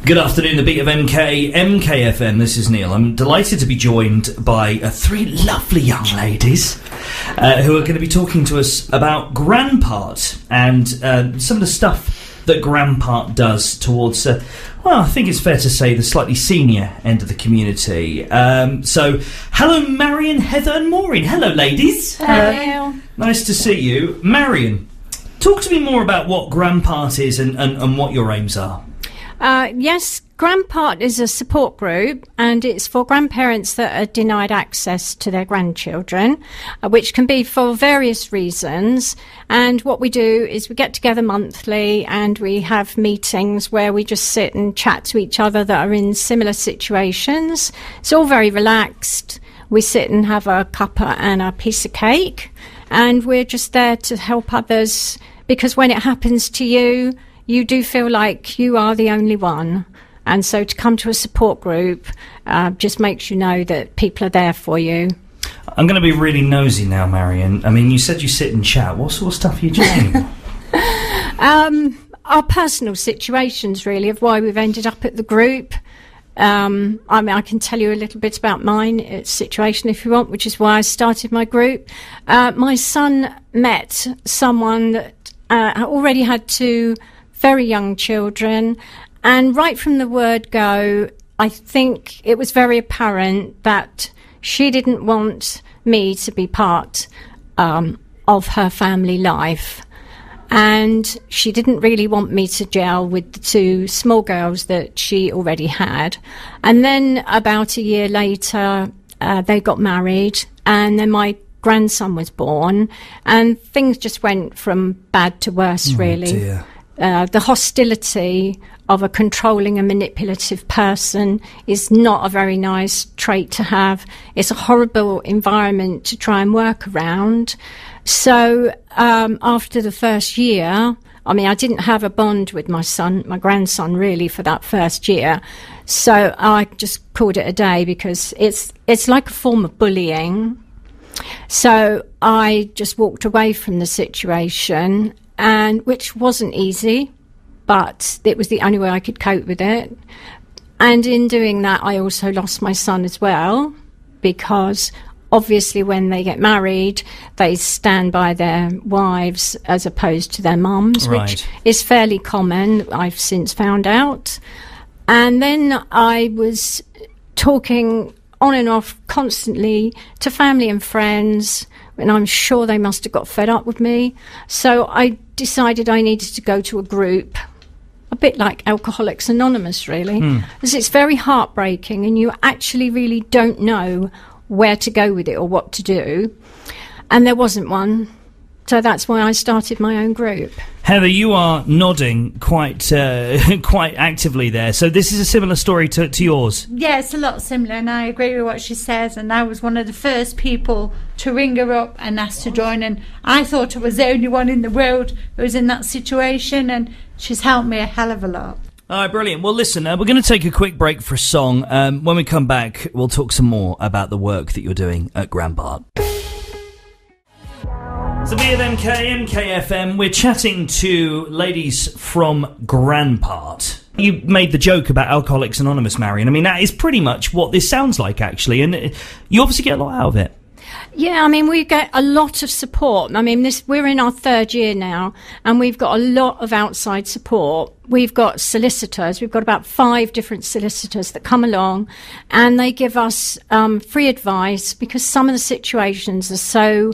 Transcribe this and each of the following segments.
Good afternoon, the beat of MKFM. This is Neal. I'm delighted to be joined by three lovely young ladies who are going to be talking to us about GranPart and some of the stuff that GranPart does towards, I think it's fair to say, the slightly senior end of the community. So, hello Marion, Heather and Maureen. Hello ladies. Hello. Nice to see you. Marion, talk to me more about what GranPart is and what your aims are. Yes, GranPart is a support group, and it's for grandparents that are denied access to their grandchildren, which can be for various reasons. And what we do is we get together monthly and we have meetings where we just sit and chat to each other that are in similar situations. It's all very relaxed. We sit and have a cuppa and a piece of cake, and we're just there to help others, because when it happens to you, you do feel like you are the only one. And so to come to a support group just makes you know that people are there for you. I'm going to be really nosy now, Marion. I mean, you said you sit and chat. What sort of stuff are you doing? Our personal situations, really, of why we've ended up at the group. I mean, I can tell you a little bit about mine situation if you want, which is why I started my group. My son met someone that already had two very young children, and right from the word go, I think it was very apparent that she didn't want me to be part of her family life, and she didn't really want me to gel with the two small girls that she already had. And then about a year later, they got married, and then my grandson was born, and things just went from bad to worse, really. Dear. The hostility of a controlling and manipulative person is not a very nice trait to have. It's a horrible environment to try and work around. So after the first year, I mean, I didn't have a bond with my grandson, really, for that first year. So I just called it a day, because it's like a form of bullying. So I just walked away from the situation, and which wasn't easy, but it was the only way I could cope with it. And in doing that, I also lost my son as well, because obviously when they get married, they stand by their wives as opposed to their mums, Right. which is fairly common, I've since found out. And then I was talking on and off constantly to family and friends, and I'm sure they must have got fed up with me. So I decided I needed to go to a group, a bit like Alcoholics Anonymous, really, because it's very heartbreaking and you actually really don't know where to go with it or what to do. And there wasn't one. So that's why I started my own group. Heather, you are nodding quite quite actively there. So this is a similar story to yours. Yeah, it's a lot similar, and I agree with what she says. And I was one of the first people to ring her up and ask to join. And I thought I was the only one in the world who was in that situation, and she's helped me a hell of a lot. All right, brilliant. Well, listen, we're going to take a quick break for a song. When we come back, we'll talk some more about the work that you're doing at GranPart. So be at MKFM, we're chatting to ladies from GranPart. You made the joke about Alcoholics Anonymous, Marion. I mean, that is pretty much what this sounds like, actually, and you obviously get a lot out of it. Yeah, I mean, we get a lot of support. I mean, we're in our third year now, and we've got a lot of outside support. We've got solicitors. We've got about 5 different solicitors that come along, and they give us free advice, because some of the situations are so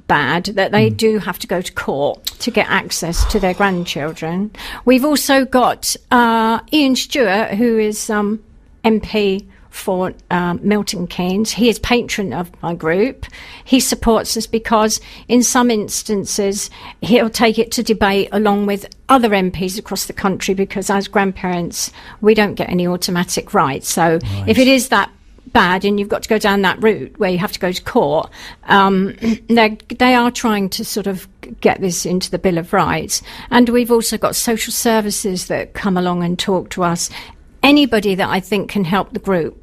bad that they do have to go to court to get access to their grandchildren. We've also got Ian Stewart, who is MP for Milton Keynes. He is patron of my group. He supports us because in some instances he'll take it to debate along with other MPs across the country, because as grandparents we don't get any automatic rights. So if it is that bad and you've got to go down that route where you have to go to court, they are trying to sort of get this into the Bill of Rights. And we've also got social services that come along and talk to us. Anybody that I think can help the group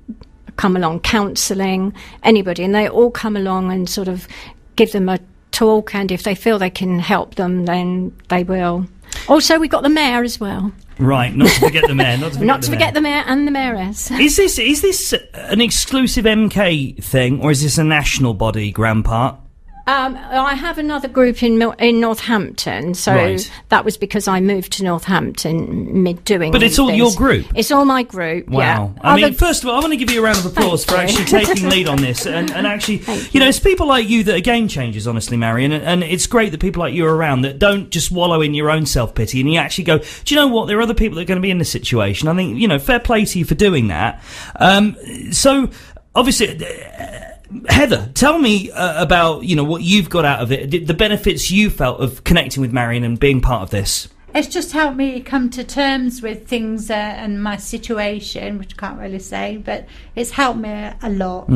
come along, counselling, anybody, and they all come along and sort of give them a talk, and if they feel they can help them, then they will. Also, we've got the mayor as well. Right, not to forget the mayor. Not to forget the mayor and the mayoress. Is this an exclusive MK thing, or is this a national body, GranPart? I have another group in Northampton, so Right. that was because I moved to Northampton mid-doing. But it's all things. your group? It's all my group, Wow. yeah. I mean, first of all, I want to give you a round of applause for Thank you. actually taking lead on this. And actually, you know, it's people like you that are game changers, honestly, Marion. And it's great that people like you are around that don't just wallow in your own self-pity and you actually go, do you know what? There are other people that are going to be in this situation. I think, you know, fair play to you for doing that. So, obviously... Heather, tell me about, you know, what you've got out of it, the benefits you felt of connecting with Marion and being part of this. It's just helped me come to terms with things and my situation, which I can't really say, but it's helped me a lot.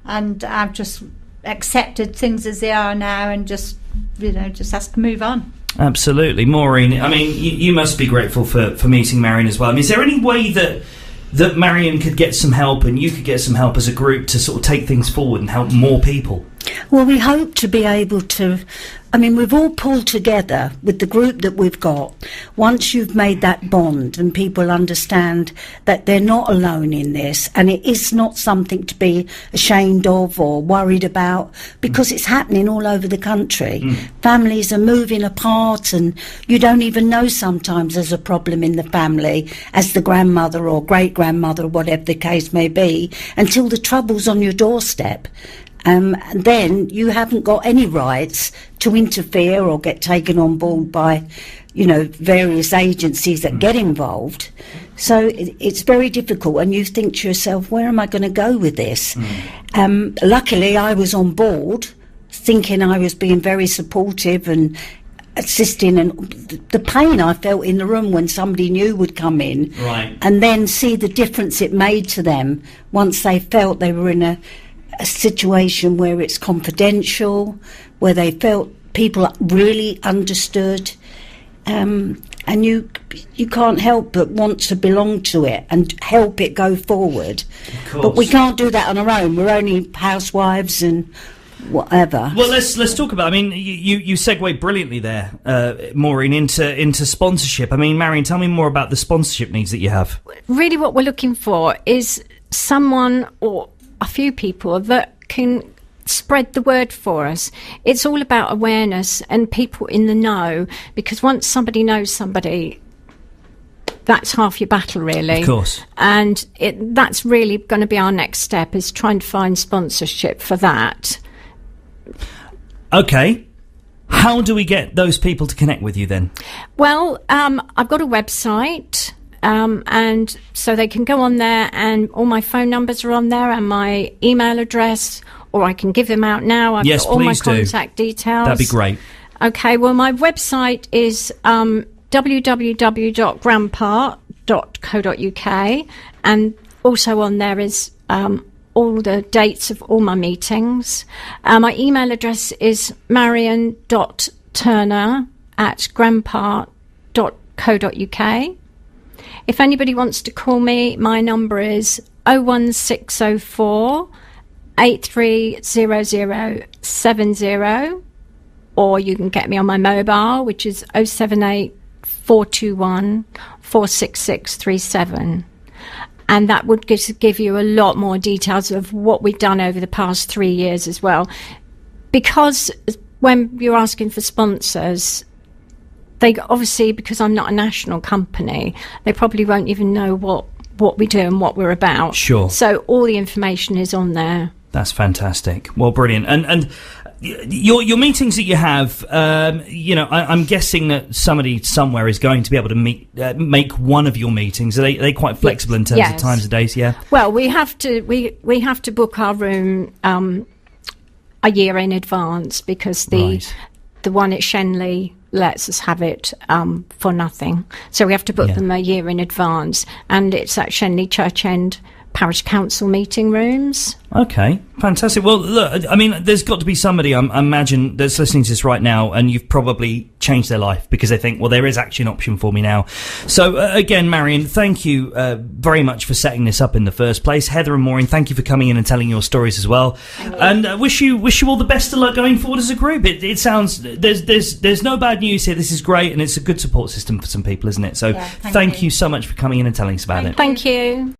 And I've just accepted things as they are now and just have to move on. Absolutely. Maureen, I mean, you must be grateful for meeting Marion as well. I mean, is there any way that Marion could get some help and you could get some help as a group to sort of take things forward and help more people? Well, we hope to be able to... I mean, we've all pulled together with the group that we've got. Once you've made that bond and people understand that they're not alone in this and it is not something to be ashamed of or worried about, because it's happening all over the country. Families are moving apart and you don't even know sometimes there's a problem in the family as the grandmother or great-grandmother or whatever the case may be until the trouble's on your doorstep. Then you haven't got any rights to interfere or get taken on board by, you know, various agencies that get involved. So it's very difficult, and you think to yourself, where am I going to go with this? Luckily, I was on board, thinking I was being very supportive and assisting, and the pain I felt in the room when somebody new would come in, right, and then see the difference it made to them once they felt they were in a situation where it's confidential, where they felt people really understood, and you can't help but want to belong to it and help it go forward. But we can't do that on our own. We're only housewives and whatever. Well, let's talk about. I mean, you segued brilliantly there, Maureen, into sponsorship. I mean, Marion, tell me more about the sponsorship needs that you have. Really, what we're looking for is someone or a few people that can spread the word for us. It's all about awareness and people in the know, because once somebody knows somebody, that's half your battle, really. Of course. And that's really going to be our next step, is trying to find sponsorship for that. Okay. How do we get those people to connect with you then? Well, I've got a website. And so they can go on there, and all my phone numbers are on there and my email address, or I can give them out now. I've got all my contact details. That'd be great. Okay, well, my website is www.granpart.co.uk, and also on there is all the dates of all my meetings. My email address is marion.turner@granpart.co.uk. If anybody wants to call me, my number is 01604 830070, or you can get me on my mobile, which is 078 421 46637. And that would give you a lot more details of what we've done over the past 3 years as well. Because when you're asking for sponsors, they obviously, because I'm not a national company, they probably won't even know what we do and what we're about. Sure. So all the information is on there. That's fantastic. Well, brilliant. And your meetings that you have, you know, I'm guessing that somebody somewhere is going to be able to make one of your meetings. Are they quite flexible in terms of times of days? Yeah. Well, we have to book our room a year in advance, because the one at Shenley lets us have it for nothing. So we have to book them a year in advance, and it's at Shenley Church End parish council meeting rooms. Okay, fantastic. Well, look, I mean, there's got to be somebody, I imagine, that's listening to this right now, and you've probably changed their life because they think, well, there is actually an option for me now. So, again, Marion, thank you very much for setting this up in the first place. Heather and Maureen, thank you for coming in and telling your stories as well. And wish you all the best of luck going forward as a group. It sounds, there's no bad news here. This is great, and it's a good support system for some people, isn't it? So, thank you so much for coming in and telling us about it. Thank you.